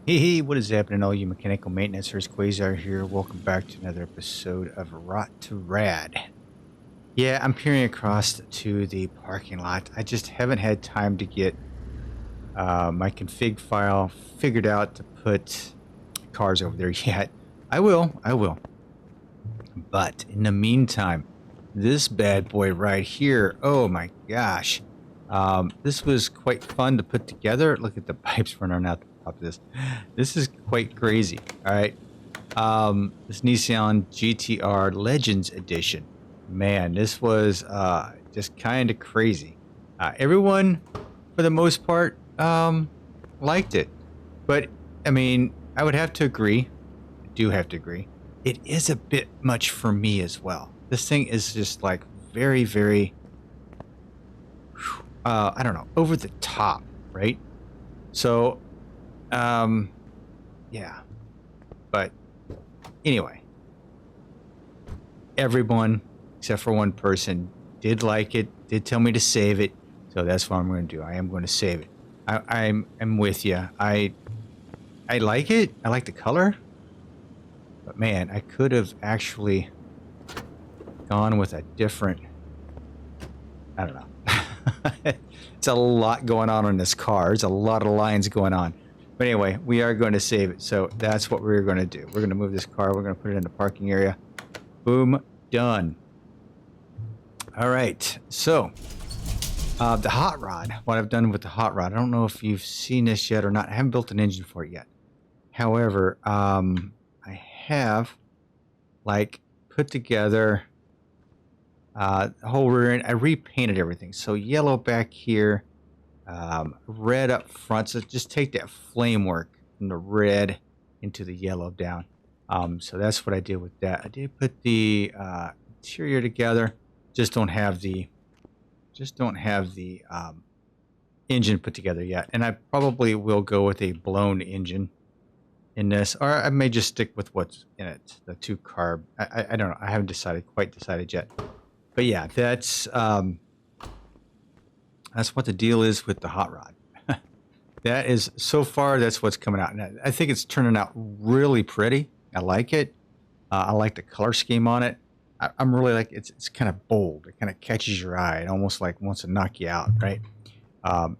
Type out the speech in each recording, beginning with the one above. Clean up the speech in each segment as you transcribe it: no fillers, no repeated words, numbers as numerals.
Hey, what is happening, all you mechanical maintenance? Here's Quayzar here. Welcome back to another episode of Rot2Rad. Yeah, I'm peering across to the parking lot. I just haven't had time to get my config file figured out to put cars over there yet. I will. But in the meantime, this bad boy right here, oh my gosh. This was quite fun to put together. Look at the pipes running out the top of this. This is quite crazy. All right. This Nissan GTR Legends Edition. Man, this was just kind of crazy. Everyone, for the most part, liked it. But, I mean, I would have to agree. I do have to agree. It is a bit much for me as well. This thing is just like very, very, I don't know, over the top, right? So, yeah. But anyway, everyone except for one person did like it, did tell me to save it. So that's what I'm going to do. I am going to save it. I'm with you. I like it. I like the color. But man, I could have actually gone with a different, I don't know. It's a lot going on in this car. There's a lot of lines going on. But anyway, we are going to save it. So that's what we're going to do. We're going to move this car. We're going to put it in the parking area. Boom. Done. All right. So the hot rod, what I've done with the hot rod, I don't know if you've seen this yet or not. I haven't built an engine for it yet. However, I have like put together the whole rear end. I repainted everything. So yellow back here, red up front. So just take that flame work from the red into the yellow down. So that's what I did with that. I did put the interior together. Just don't have the engine put together yet. And I probably will go with a blown engine in this, or I may just stick with what's in it, the 2-carb. I don't know. I haven't quite decided yet. But yeah, that's what the deal is with the hot rod. That is, so far, that's what's coming out. And I think it's turning out really pretty. I like it. I like the color scheme on it. I'm really like, it's kind of bold. It kind of catches your eye. It almost like wants to knock you out, right?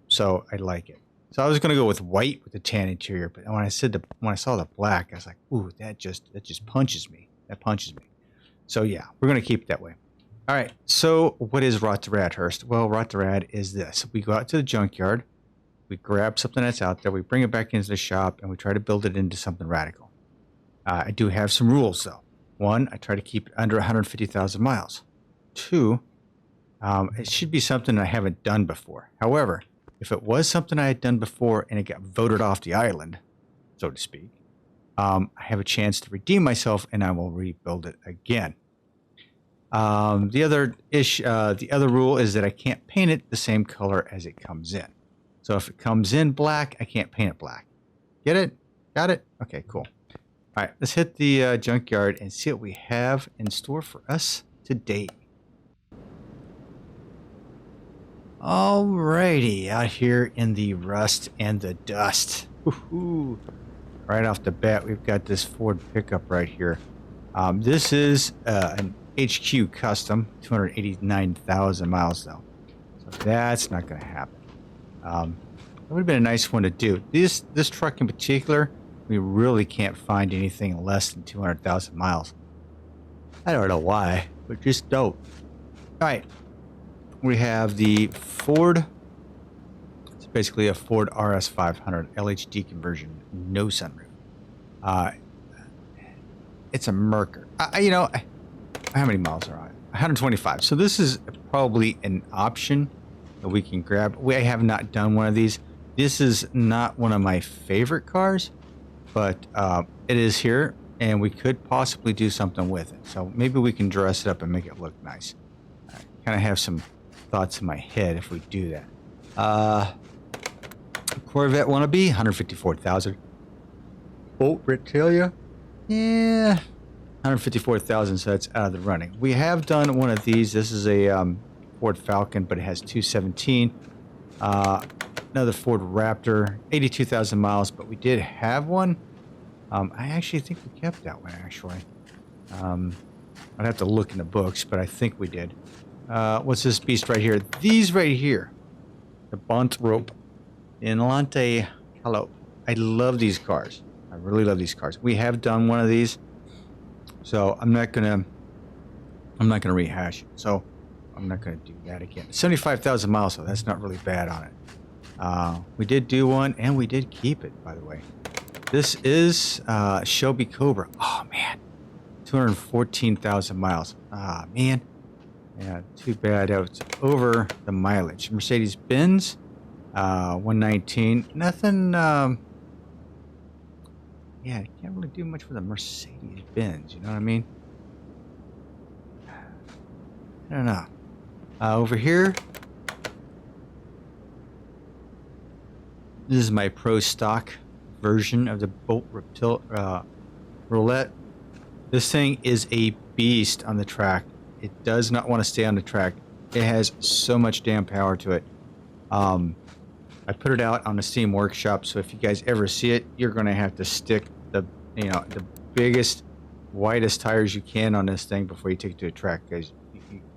So I like it. So I was going to go with white with the tan interior, but when I saw the black, I was like, ooh, that just punches me. That punches me. So yeah, we're going to keep it that way. All right. So what is Rot2Rad, Hurst? Well, Rot2Rad is this. We go out to the junkyard, we grab something that's out there, we bring it back into the shop, and we try to build it into something radical. I do have some rules though. 1, I try to keep it under 150,000 miles. 2, it should be something I haven't done before. However, if it was something I had done before and it got voted off the island, so to speak, I have a chance to redeem myself and I will rebuild it again. The other rule is that I can't paint it the same color as it comes in. So if it comes in black, I can't paint it black. Get it? Got it? Okay, cool. All right, let's hit the junkyard and see what we have in store for us today. Alrighty, out here in the rust and the dust. Woohoo. Right off the bat, we've got this Ford pickup right here. This is an HQ custom, 289,000 miles though. So that's not going to happen. That would have been a nice one to do. This truck in particular, we really can't find anything less than 200,000 miles. I don't know why, but just don't. All right. We have the Ford. It's basically a Ford RS500 LHD conversion, no sunroof. It's a Mercer. How many miles are on it? 125. So this is probably an option that we can grab. We have not done one of these. This is not one of my favorite cars, but it is here, and we could possibly do something with it. So maybe we can dress it up and make it look nice. I kind of have some thoughts in my head if we do that. Corvette wannabe, 154,000. Bolt Reptilia, yeah, 154,000. So that's out of the running. We have done one of these. This is a Ford Falcon, but it has 217. Another Ford Raptor, 82,000 miles, but we did have one. I actually think we kept that one, actually. I'd have to look in the books, but I think we did. What's this beast right here? These right here. The Bont Rope in Lante Calo. I love these cars. I really love these cars. We have done one of these, so I'm not gonna rehash it. So I'm not gonna do that again. 75,000 miles, so that's not really bad on it. We did do one, and we did keep it, by the way. This is Shelby Cobra. Oh man, 214,000 miles. Ah man, yeah, too bad. That was over the mileage. Mercedes-Benz, 119. Nothing. Yeah, you can't really do much with a Mercedes-Benz. You know what I mean? I don't know. Over here, this is my Pro Stock version of the Bolt Roulette. This thing is a beast on the track. It does not want to stay on the track. It has so much damn power to it. I put it out on the Steam Workshop, so if you guys ever see it, you're going to have to stick the biggest, widest tires you can on this thing before you take it to a track, because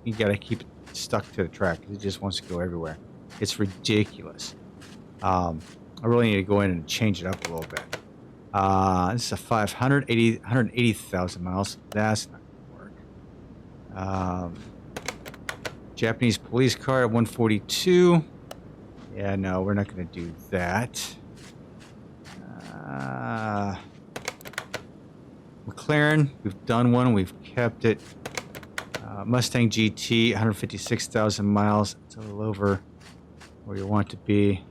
you got to keep it stuck to the track. It just wants to go everywhere. It's ridiculous. I really need to go in and change it up a little bit. This is a 180,000 miles. That's not going to work. Japanese police car, 142. Yeah, no, we're not going to do that. McLaren, we've done one. We've kept it. Mustang GT, 156,000 miles. It's a little over where you want it to be.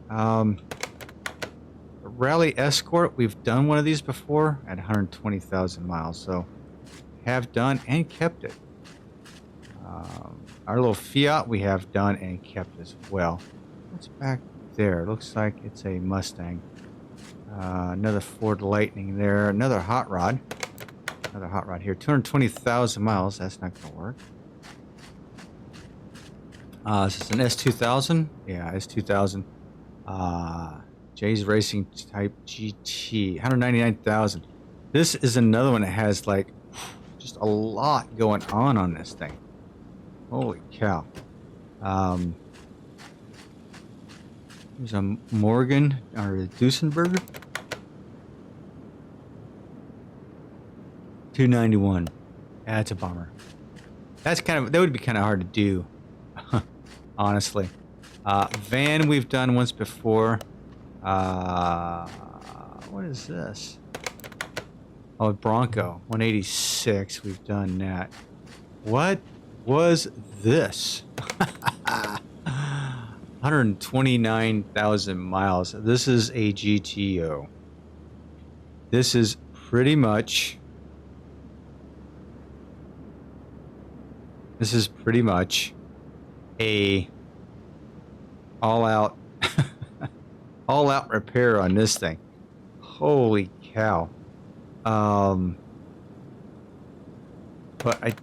Rally Escort, we've done one of these before at 120,000 miles, so have done and kept it. Our little Fiat we have done and kept as well. What's back there? Looks like it's a Mustang. Another Ford Lightning there. Another hot rod. Another hot rod here. 220,000 miles. That's not going to work. This is an S2000. Yeah, S2000. Jay's Racing Type GT. 199,000. This is another one that has like just a lot going on this thing. Holy cow. There's a Morgan or a Duesenberger. 291. That's a bummer. That would be kind of hard to do, honestly. Van we've done once before. What is this? Oh, Bronco 186. We've done that. What was this? 129,000 miles. This is a GTO. This is pretty much a all-out repair on this thing. Holy cow. But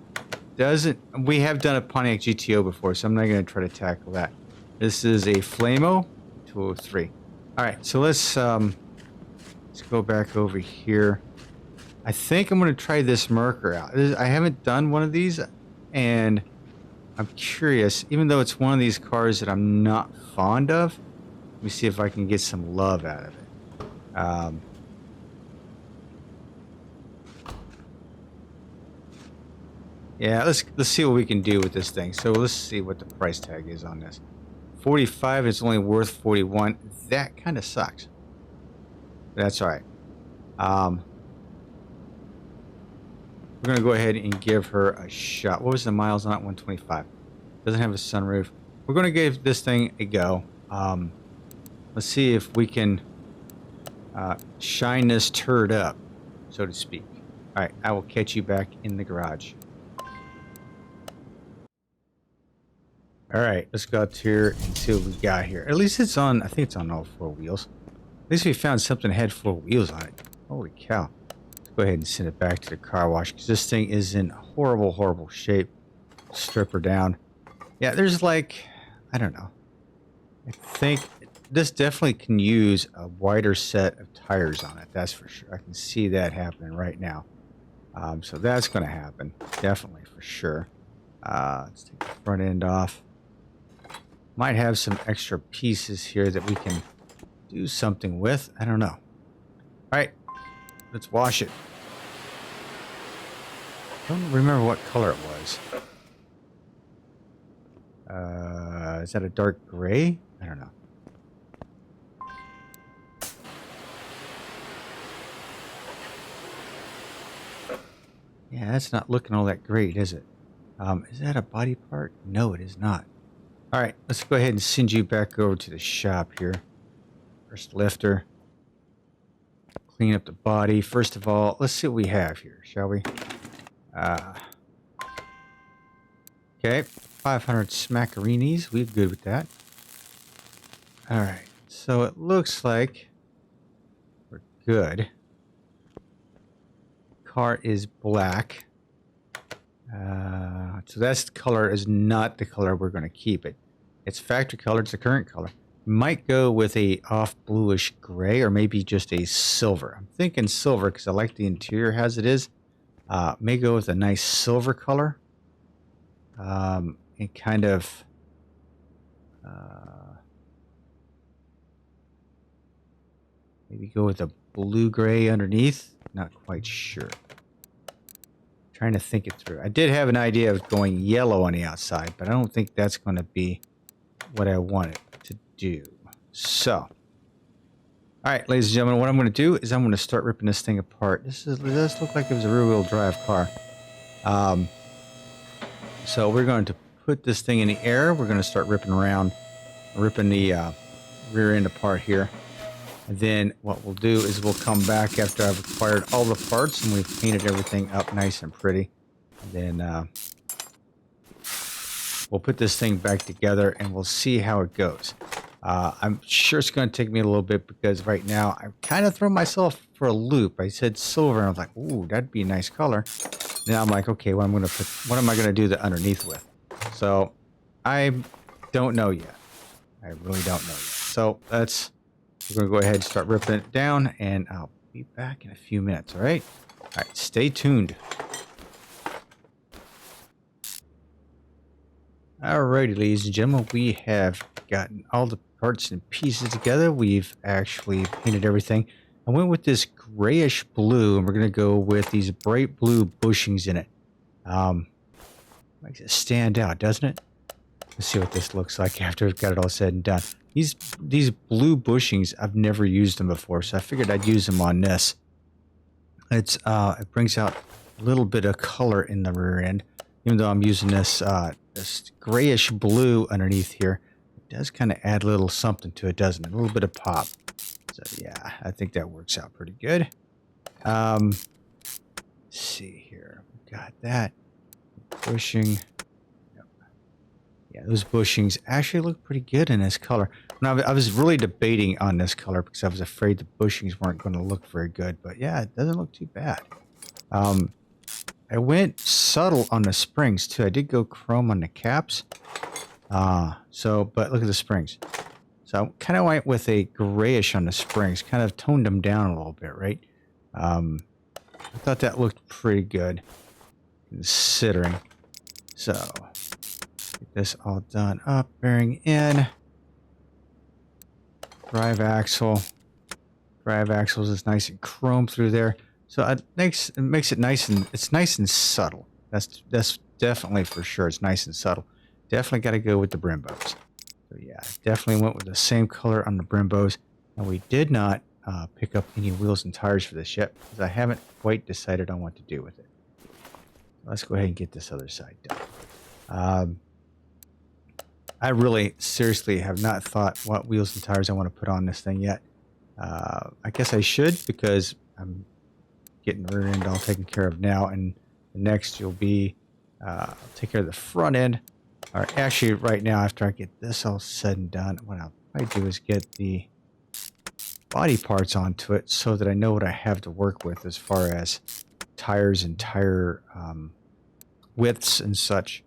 we have done a Pontiac GTO before, so I'm not going to try to tackle that. This is a Flamo 203. All right, so let's go back over here. I think I'm going to try this Merker out. I haven't done one of these, and I'm curious, even though it's one of these cars that I'm not fond of. Let me see if I can get some love out of it. Yeah, let's see what we can do with this thing. So let's see what the price tag is on this. 45 is only worth 41. That kind of sucks. But that's all right. We're going to go ahead and give her a shot. What was the miles on it? 125. Doesn't have a sunroof. We're going to give this thing a go. Let's see if we can shine this turd up, so to speak. All right, I will catch you back in the garage. All right, let's go out here and see what we got here. At least it's on, I think it's on all four wheels. At least we found something that had four wheels on it. Holy cow. Let's go ahead and send it back to the car wash, because this thing is in horrible, horrible shape. Strip her down. Yeah, there's like, I don't know. I think this definitely can use a wider set of tires on it. That's for sure. I can see that happening right now. So that's going to happen. Definitely for sure. Let's take the front end off. Might have some extra pieces here that we can do something with. I don't know. All right, let's wash it. I don't remember what color it was. Is that a dark gray? I don't know. Yeah, that's not looking all that great, is it? Is that a body part? No, it is not. All right, let's go ahead and send you back over to the shop here. First lifter. Clean up the body. First of all, let's see what we have here, shall we? Okay, 500 smackerinis. We're good with that. All right, so it looks like we're good. Car is black. So that's color is not the color we're going to keep it. It's factory color. It's the current color. Might go with a off bluish gray or maybe just a silver. I'm thinking silver because I like the interior as it is. May go with a nice silver color. And kind of maybe go with a blue gray underneath. Not quite sure. Trying to think it through. I did have an idea of going yellow on the outside, but I don't think that's going to be what I wanted to do. So, all right, ladies and gentlemen, what I'm going to do is I'm going to start ripping this thing apart. This does look like it was a rear-wheel drive car. So we're going to put this thing in the air. We're going to start ripping around, ripping the rear end apart here. And then what we'll do is we'll come back after I've acquired all the parts and we've painted everything up nice and pretty. And then we'll put this thing back together and we'll see how it goes. I'm sure it's going to take me a little bit because right now I've kind of thrown myself for a loop. I said silver and I was like, ooh, that'd be a nice color. Now I'm like, okay, what am I going to do the underneath with? So I don't know yet. I really don't know yet. So we're going to go ahead and start ripping it down, and I'll be back in a few minutes, all right? All right, stay tuned. All righty, ladies and gentlemen, we have gotten all the parts and pieces together. We've actually painted everything. I went with this grayish blue, and we're going to go with these bright blue bushings in it. Makes it stand out, doesn't it? Let's see what this looks like after we've got it all said and done. These blue bushings, I've never used them before, so I figured I'd use them on this. It brings out a little bit of color in the rear end, even though I'm using this grayish blue underneath here. It does kind of add a little something to it, doesn't it? A little bit of pop. So yeah, I think that works out pretty good. Let's see here. We've got that bushing. Yeah, those bushings actually look pretty good in this color. Now, I was really debating on this color because I was afraid the bushings weren't going to look very good. But yeah, it doesn't look too bad. I went subtle on the springs too. I did go chrome on the caps. But look at the springs. So I kind of went with a grayish on the springs. Kind of toned them down a little bit, right? I thought that looked pretty good considering. So get this all done up, bearing in. Drive axle. Drive axles is nice and chrome through there. So it makes it nice and it's nice and subtle. That's definitely for sure. It's nice and subtle. Definitely got to go with the Brimbos. So yeah, definitely went with the same color on the Brimbos. And we did not pick up any wheels and tires for this yet because I haven't quite decided on what to do with it. Let's go ahead and get this other side done. I really seriously have not thought what wheels and tires I want to put on this thing yet. I guess I should because I'm getting the rear end all taken care of now, and the next will be I'll take care of the front end. Or actually, right now, after I get this all said and done, what I'll probably do is get the body parts onto it so that I know what I have to work with as far as tires and tire widths and such.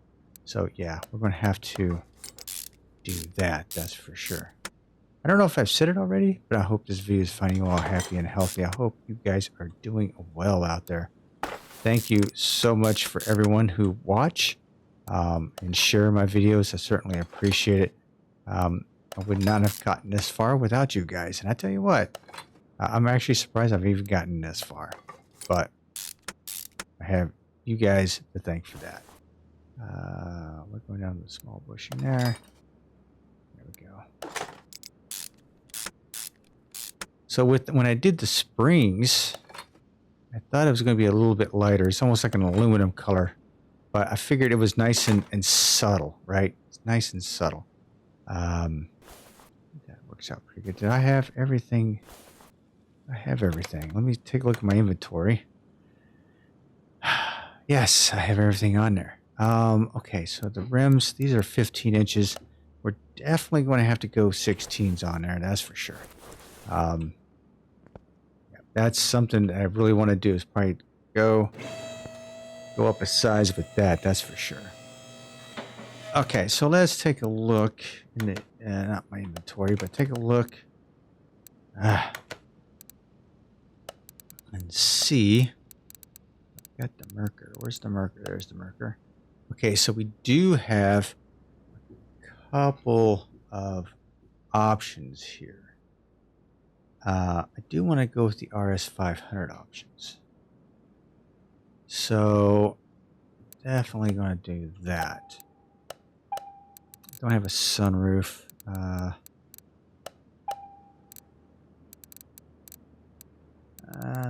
So yeah, we're going to have to do that, that's for sure. I don't know if I've said it already, but I hope this video is finding you all happy and healthy. I hope you guys are doing well out there. Thank you so much for everyone who watch and share my videos. I certainly appreciate it. I would not have gotten this far without you guys. And I tell you what, I'm actually surprised I've even gotten this far. But I have you guys to thank for that. We're going down the small bush in there. There we go. So when I did the springs, I thought it was going to be a little bit lighter. It's almost like an aluminum color. But I figured it was nice and subtle, right? It's nice and subtle. That works out pretty good. Did I have everything? I have everything. Let me take a look at my inventory. Yes, I have everything on there. Okay, so the rims, these are 15 inches. We're definitely going to have to go 16s on there, that's for sure. That's something that I really want to do is probably go up a size with that's for sure. Okay, so let's take a look in the, not my inventory, but take a look and see. Got the marker. Where's the marker? There's the marker. Okay, so we do have a couple of options here. I do want to go with the RS500 options. So definitely going to do that. Don't have a sunroof.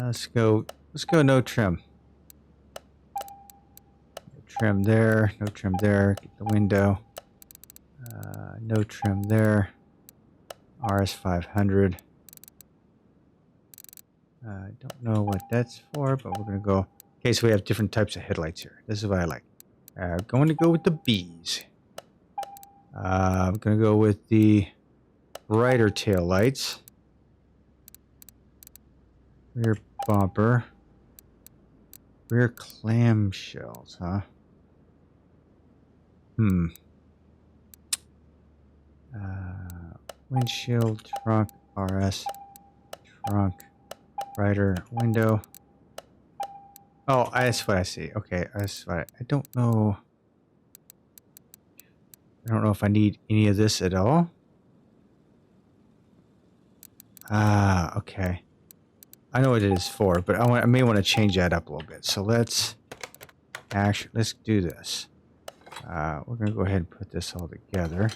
Let's go no trim. No trim there, no trim there. Get the window. No trim there. RS500. I don't know what that's for, but we're going to go. Okay, so we have different types of headlights here. This is what I like. I'm going to go with the Bs. I'm going to go with the brighter tail lights. Rear bumper. Rear clamshells, huh? Windshield, trunk, RS, trunk, brighter window. Oh, that's what I see. Okay, that's what I don't know. I don't know if I need any of this at all. Okay. I know what it is for, but I may want to change that up a little bit. So let's do this. We're going to go ahead and put this all together.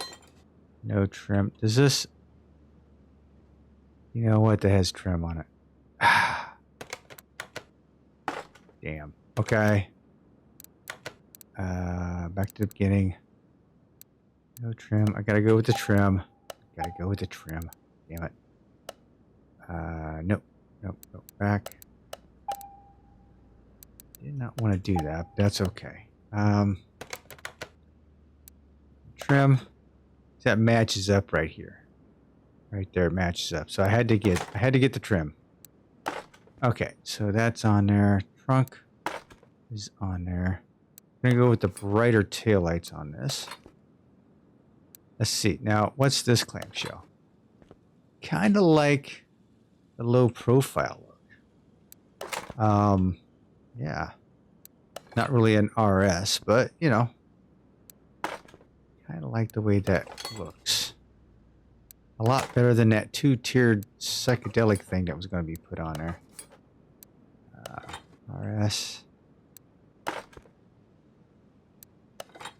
No trim. Does this... You know what? That has trim on it. Damn. Okay. Back to the beginning. No trim. I gotta go with the trim. Gotta go with the trim. Damn it. Nope. Nope. Nope. Back. Did not want to do that, but that's okay. Trim. That matches up right here. Right there, it matches up. So I had to get the trim. Okay, so that's on there. Trunk is on there. I'm gonna go with the brighter taillights on this. Let's see. Now, what's this clamshell? Kind of like the low profile look. Yeah. Not really an RS, but you know, kind of like the way that looks. A lot better than that two-tiered psychedelic thing that was going to be put on there. RS.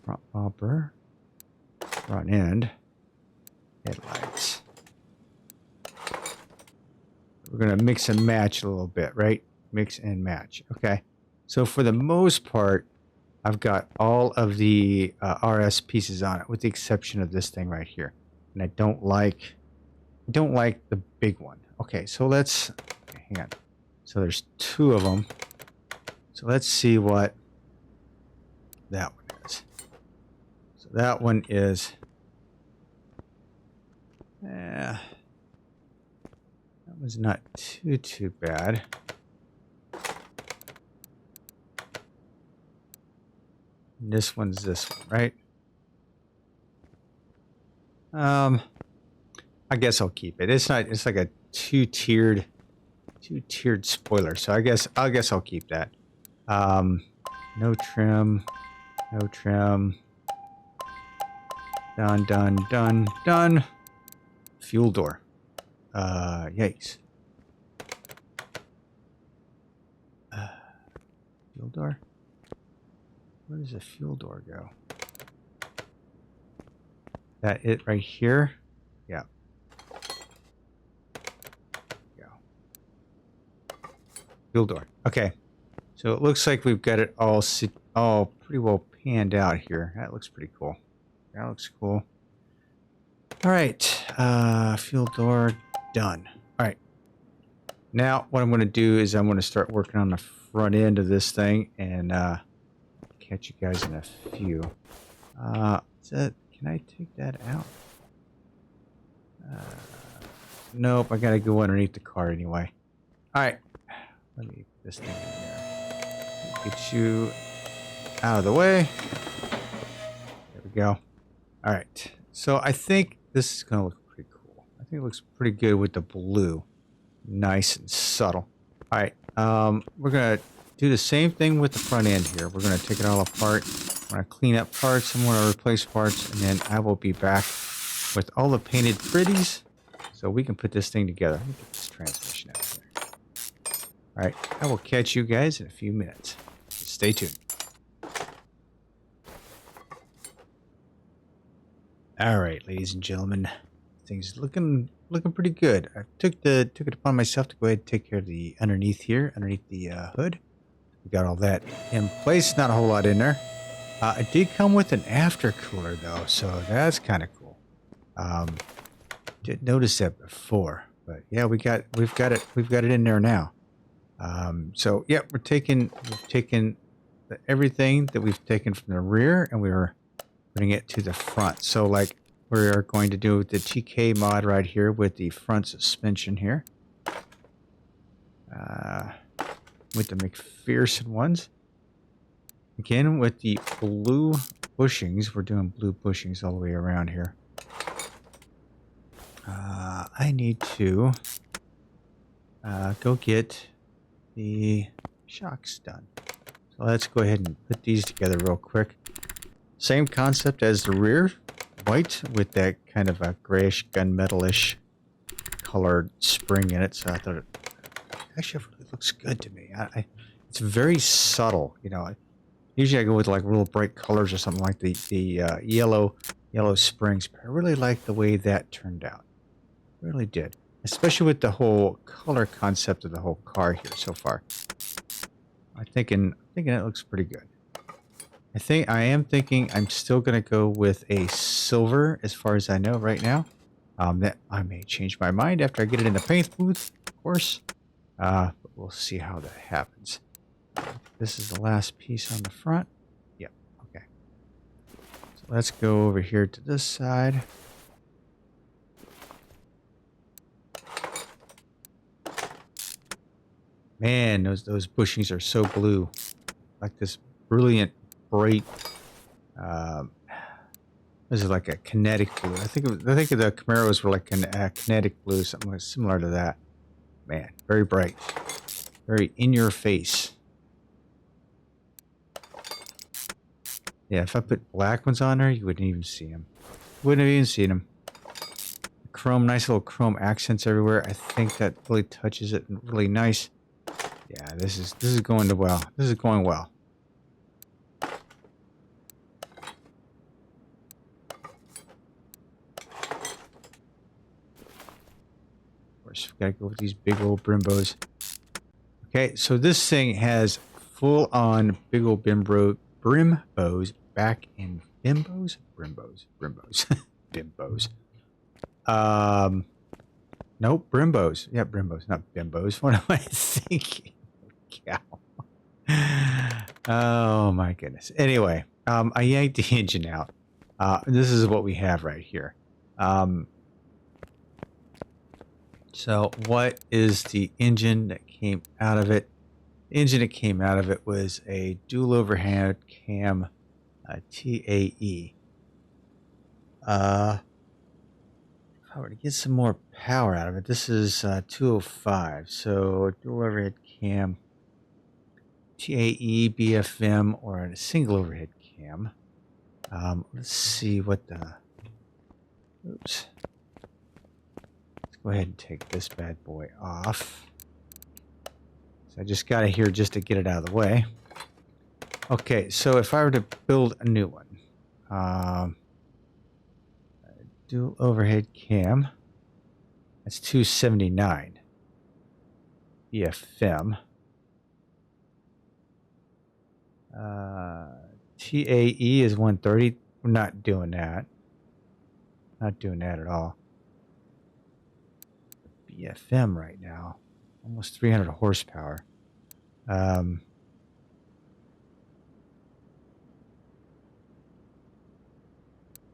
Front bumper. Front end. Headlights. We're going to mix and match a little bit, right? Mix and match. Okay. So for the most part, I've got all of the RS pieces on it, with the exception of this thing right here. And I don't like the big one. Okay, so let's hang on. So there's two of them. So let's see what that one is. So that one is, that was not too bad. And this one's this one, right? I guess I'll keep it. It's not. It's like a two-tiered spoiler. So I guess I'll keep that. No trim. No trim. Done. Done. Done. Done. Fuel door. Yikes. Fuel door? Where does the fuel door go? That it right here? Yeah. Go. Fuel door. Okay. So it looks like we've got it all pretty well panned out here. That looks pretty cool. That looks cool. All right. Fuel door done. All right. Now what I'm going to do is I'm going to start working on the front end of this thing and catch you guys in a few. Can I take that out? Nope, I gotta go underneath the car anyway. Alright, let me put this thing in there. Get you out of the way. There we go. Alright, so I think this is gonna look pretty cool. I think it looks pretty good with the blue. Nice and subtle. Alright, we're gonna do the same thing with the front end here. We're going to take it all apart. I'm going to clean up parts. I'm going to replace parts. And then I will be back with all the painted pretties so we can put this thing together. Let me get this transmission out of there. All right. I will catch you guys in a few minutes. Stay tuned. All right, ladies and gentlemen. Things looking pretty good. I took it upon myself to go ahead and take care of the underneath here, underneath the hood. We got all that in place. Not a whole lot in there. It did come with an after cooler though, so that's kind of cool. Didn't notice that before, but yeah, we've got it in there now. So yeah, we've taken everything that we've taken from the rear and we are putting it to the front. So like we are going to do the TK mod right here with the front suspension here. With the McPherson ones. Again, with the blue bushings. We're doing blue bushings all the way around here. I need to go get the shocks done. So let's go ahead and put these together real quick. Same concept as the rear. White with that kind of a grayish gunmetal-ish colored spring in it. So I thought it actually really looks good to me. It's very subtle, you know. Usually I go with like real bright colors or something like the yellow springs, but I really like the way that turned out. Really did, especially with the whole color concept of the whole car here so far. I'm thinking it looks pretty good. I am thinking I'm still gonna go with a silver as far as I know right now. That I may change my mind after I get it in the paint booth, of course. But we'll see how that happens. This is the last piece on the front. Yep. Okay. So let's go over here to this side. Man, those bushings are so blue, like this brilliant, bright. This is like a kinetic blue. I think the Camaros were like a kinetic blue, something similar to that. Man, very bright, very in your face. Yeah, if I put black ones on there, you wouldn't even see them. Wouldn't have even seen them. Chrome, nice little chrome accents everywhere. I think that really touches it really nice. Yeah, this is going to well. This is going well. Of course, we gotta go with these big old Brimbos. Okay, so this thing has full-on big old Brimbos back in Brimbos. Bimbos. Nope, Brimbos. Yeah, Brimbos, not Bimbos. What am I thinking? Cow. Oh my goodness. Anyway, I yanked the engine out. This is what we have right here. So what is the engine that came out of it? The engine that came out of it was a dual overhead cam TAE. If power to get some more power out of it. This is 205. So dual overhead cam, TAE, BFM, or a single overhead cam. Let's see what the... Oops. Let's go ahead and take this bad boy off. So I just got it here just to get it out of the way. Okay, so if I were to build a new one, dual overhead cam, that's 279. BFM. TAE is 130. We're not doing that. Not doing that at all. BFM right now, almost 300 horsepower.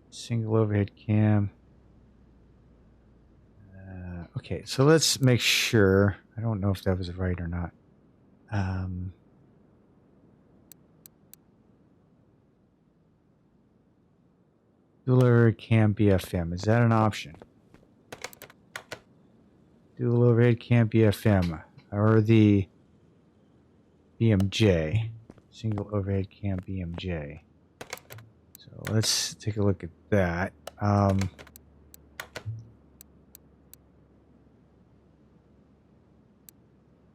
Single overhead cam. Okay, so let's make sure. I don't know if that was right or not. Dual overhead cam BFM. Is that an option? Dual overhead cam BFM or the BMJ. Single overhead cam BMJ. So let's take a look at that.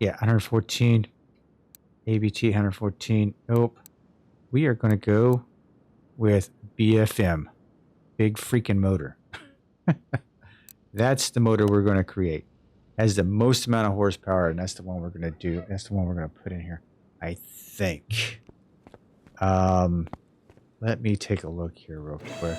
Yeah, 114. ABT 114. Nope. We are going to go with BFM. Big freaking motor. That's the motor we're going to create. Has the most amount of horsepower, and that's the one we're going to do. That's the one we're going to put in here, I think. Let me take a look here real quick.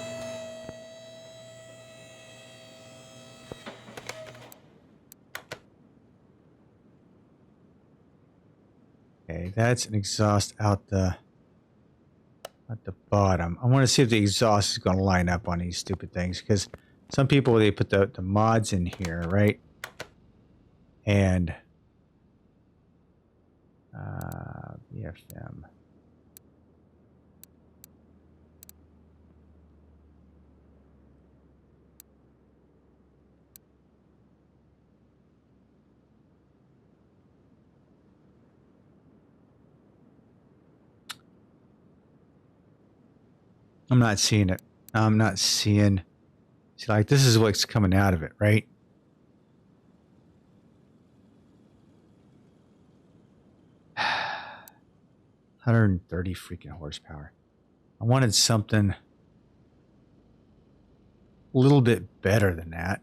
Okay, that's an exhaust out the at the bottom. I want to see if the exhaust is going to line up on these stupid things, because some people, they put the mods in here, right? And BFM. I'm not seeing it. I'm not seeing. See, like, this is what's coming out of it, right? $130 freaking horsepower. I wanted something a little bit better than that.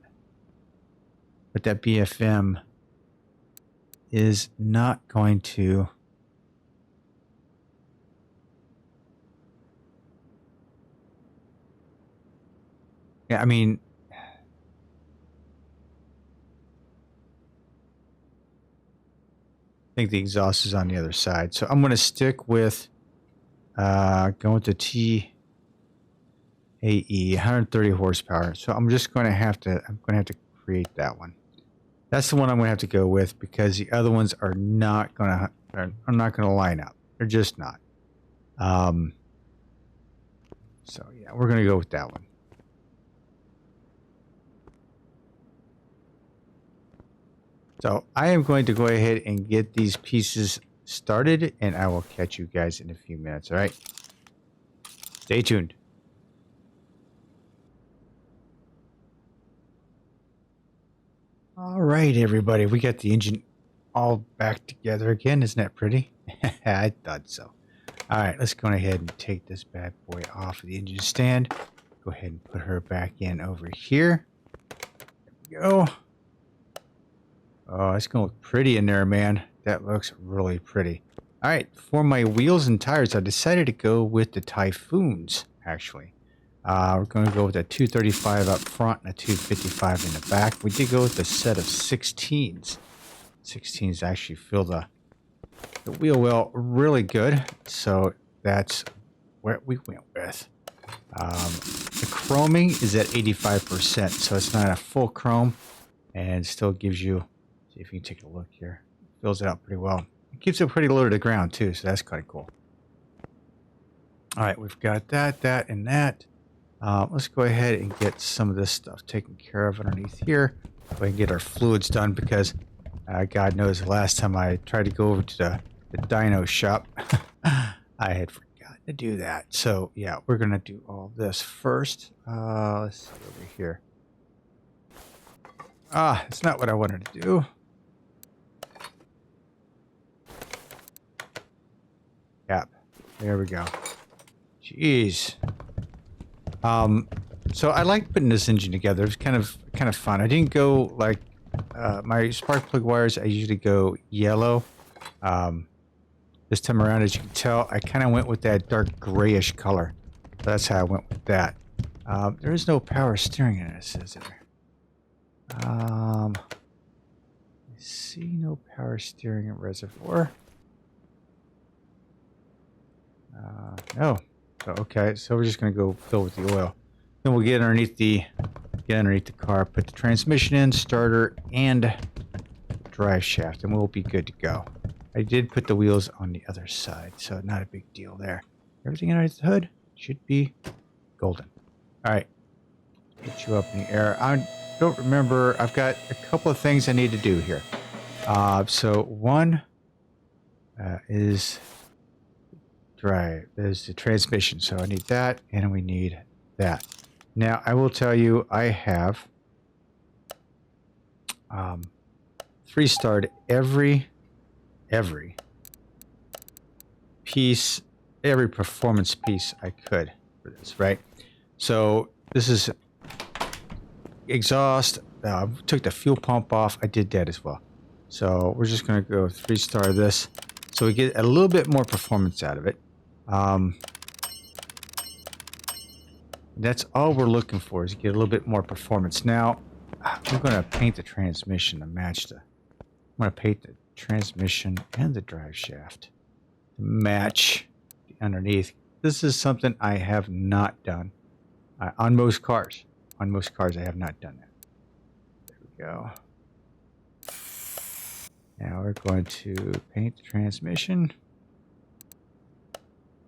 But that BFM is not going to... Yeah, I mean... I think the exhaust is on the other side. So I'm going to stick with going with the TAE, 130 horsepower. So I'm just going to have to, create that one. That's the one I'm going to have to go with, because the other ones are not going to line up. They're just not. So yeah, we're going to go with that one. So I am going to go ahead and get these pieces started, and I will catch you guys in a few minutes. All right. Stay tuned. All right, everybody. We got the engine all back together again. Isn't that pretty? I thought so. All right, let's go ahead and take this bad boy off of the engine stand. Go ahead and put her back in over here. There we go. Oh, it's going to look pretty in there, man. That looks really pretty. All right, for my wheels and tires, I decided to go with the Typhoons, actually. We're going to go with a 235 up front and a 255 in the back. We did go with a set of 16s. 16s actually fill the wheel well really good, so that's what we went with. The chroming is at 85%, so it's not a full chrome, and still gives you... See if you can take a look here. Fills it out pretty well. It keeps it pretty low to the ground too, so that's kind of cool. All right, we've got that, and that. Let's go ahead and get some of this stuff taken care of underneath here. We can get our fluids done because God knows the last time I tried to go over to the dyno shop, I had forgotten to do that. So yeah, we're going to do all this first. Let's see over here. It's not what I wanted to do. Yep. There we go. Jeez. So I like putting this engine together. It's kind of fun. I didn't go like my spark plug wires. I usually go yellow. This time around, as you can tell, I kind of went with that dark grayish color. So that's how I went with that. There is no power steering in this, is there? I see no power steering in reservoir. No. So, okay, so we're just gonna go fill with the oil. Then we'll get underneath the car, put the transmission in, starter, and drive shaft, and we'll be good to go. I did put the wheels on the other side, so not a big deal there. Everything underneath the hood should be golden. All right, get you up in the air. I don't remember. I've got a couple of things I need to do here. So one is drive. There's the transmission, so I need that, and we need that. Now, I will tell you, I have 3-starred every piece, every performance piece I could for this, right? So this is exhaust. Took the fuel pump off. I did that as well. So we're just going to go 3-star this, so we get a little bit more performance out of it. That's all we're looking for, is get a little bit more performance. Now, I'm going to paint the transmission to match I'm going to paint the transmission and the drive shaft to match the underneath. This is something I have not done on most cars. On most cars, I have not done that. There we go. Now we're going to paint the transmission.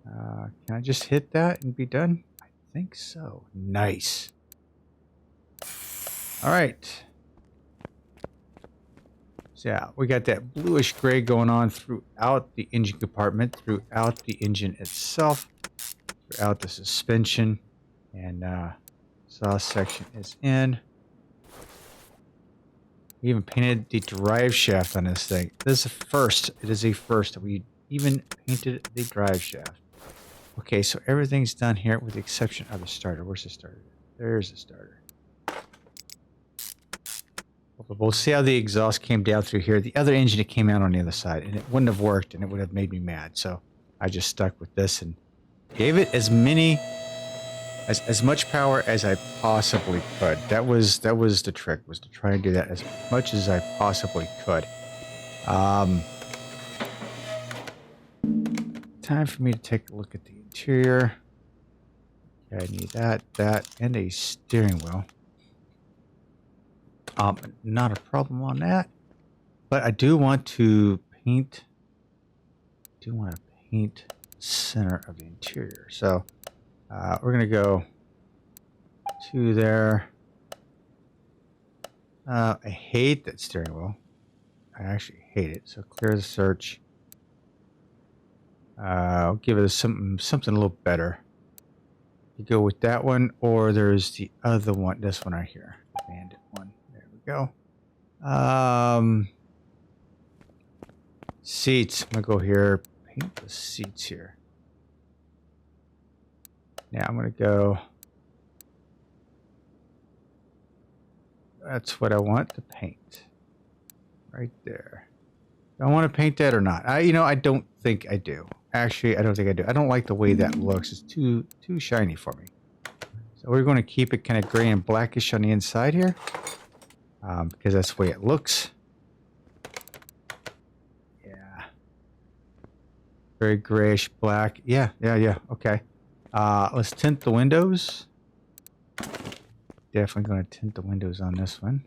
Can I just hit that and be done? I think so. Nice. All right. So yeah, we got that bluish gray going on throughout the engine compartment, throughout the engine itself, throughout the suspension, and exhaust section is in. We even painted the drive shaft on this thing. This is a first. It is a first. We even painted the drive shaft. Okay, so everything's done here with the exception of the starter. Where's the starter? There's the starter. We'll see how the exhaust came down through here. The other engine, it came out on the other side, and it wouldn't have worked, and it would have made me mad. So I just stuck with this and gave it as much power as I possibly could. That was the trick, was to try and do that as much as I possibly could. Time for me to take a look at the interior. Okay, I need that, and a steering wheel. Not a problem on that, but I do want to paint. Center of the interior. So we're gonna go to there. I hate that steering wheel. I actually hate it. So clear the search. I'll give it something a little better. You go with that one, or there's the other one. This one right here, the bandit one. There we go. Seats. I'm gonna go here. Paint the seats here. Now I'm gonna go. That's what I want to paint. Right there. Do I want to paint that or not? I don't think I do. Actually, I don't think I do. I don't like the way that looks. It's too shiny for me. So we're going to keep it kind of gray and blackish on the inside here, because that's the way it looks. Yeah. Very grayish black. Yeah. Okay. Let's tint the windows. Definitely going to tint the windows on this one.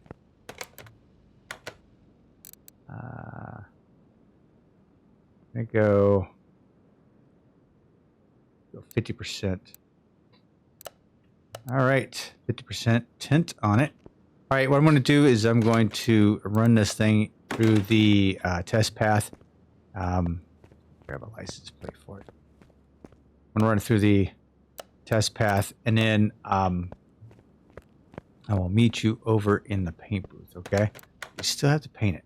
I'm going to go 50%. All right, 50% tint on it. All right, what I'm going to do is I'm going to run this thing through the test path. Grab a license plate for it. I'm going to run it through the test path, and then I will meet you over in the paint booth, okay? We still have to paint it.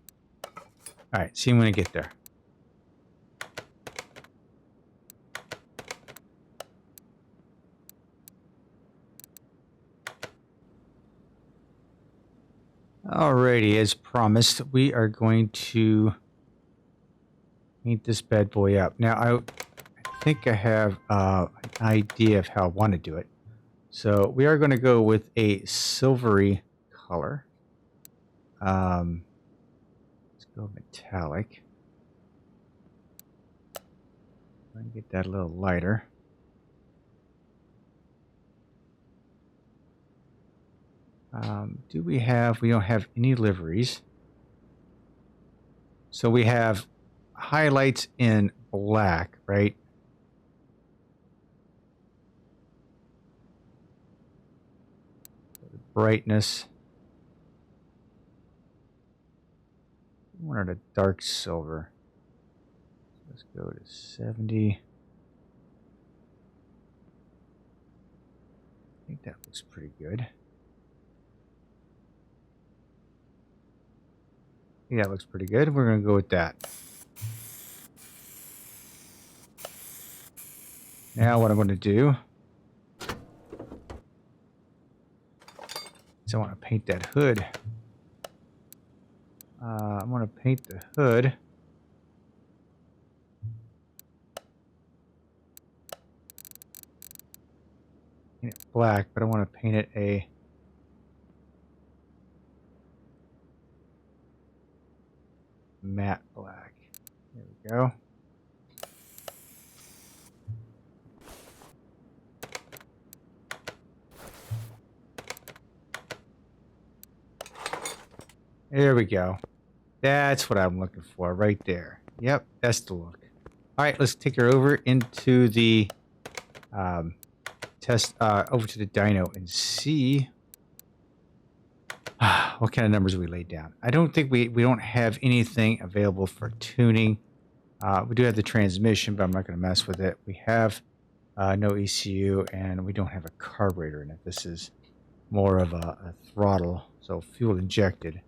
All right, see you when I get there. Alrighty, as promised, we are going to paint this bad boy up. Now, I think I have an idea of how I want to do it. So we are going to go with a silvery color. Let's go metallic. Let me get that a little lighter. We don't have any liveries. So we have highlights in black, right? Brightness. I wanted a dark silver. Let's go to 70. I think that looks pretty good. Yeah, that looks pretty good. We're going to go with that. Now what I'm going to do is I want to paint that hood. I want to paint the hood. Paint it black, but I want to paint it a matte black. There we go. There we go. That's what I'm looking for right there. Yep, that's the look. All right, let's take her over into the over to the dyno and see what kind of numbers we laid down. I don't think we don't have anything available for tuning. We do have the transmission, but I'm not going to mess with it. We have no ECU, and we don't have a carburetor in it. This is more of a throttle, so fuel injected.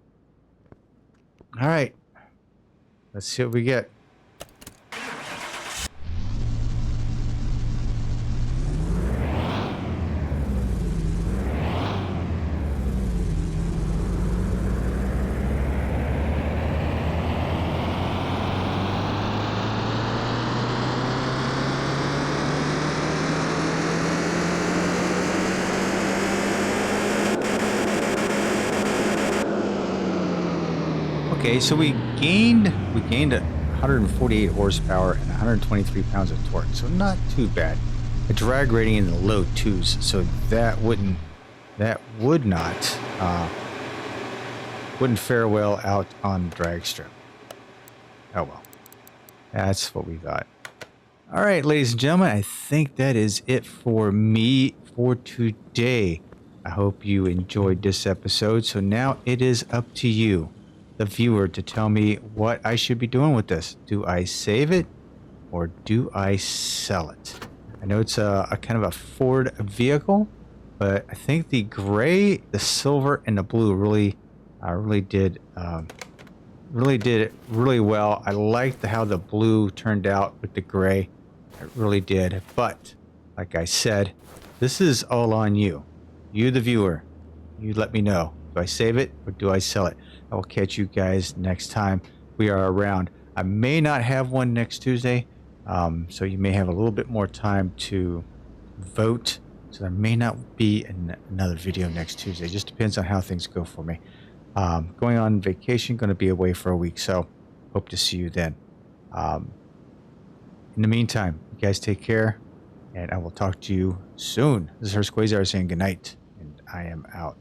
All right, let's see what we get. Okay, so we gained 148 horsepower and 123 pounds of torque, so not too bad. A drag rating in the low 2s, so that would not wouldn't fare well out on the drag strip. Oh well, that's what we thought. All right, ladies and gentlemen, I think that is it for me for today. I hope you enjoyed this episode. So now it is up to you, the viewer, to tell me what I should be doing with this. Do I save it or do I sell it? I know it's a kind of a Ford vehicle, but I think the gray, the silver, and the blue really did really well. I liked how the blue turned out with the gray. It really did. But like I said, this is all on you. You, the viewer. You let me know. Do I save it or do I sell it? I will catch you guys next time we are around. I may not have one next Tuesday, so you may have a little bit more time to vote. So there may not be another video next Tuesday. It just depends on how things go for me. Going on vacation, going to be away for a week, so hope to see you then. In the meantime, you guys take care, and I will talk to you soon. This is Hurst Quayzar saying goodnight, and I am out.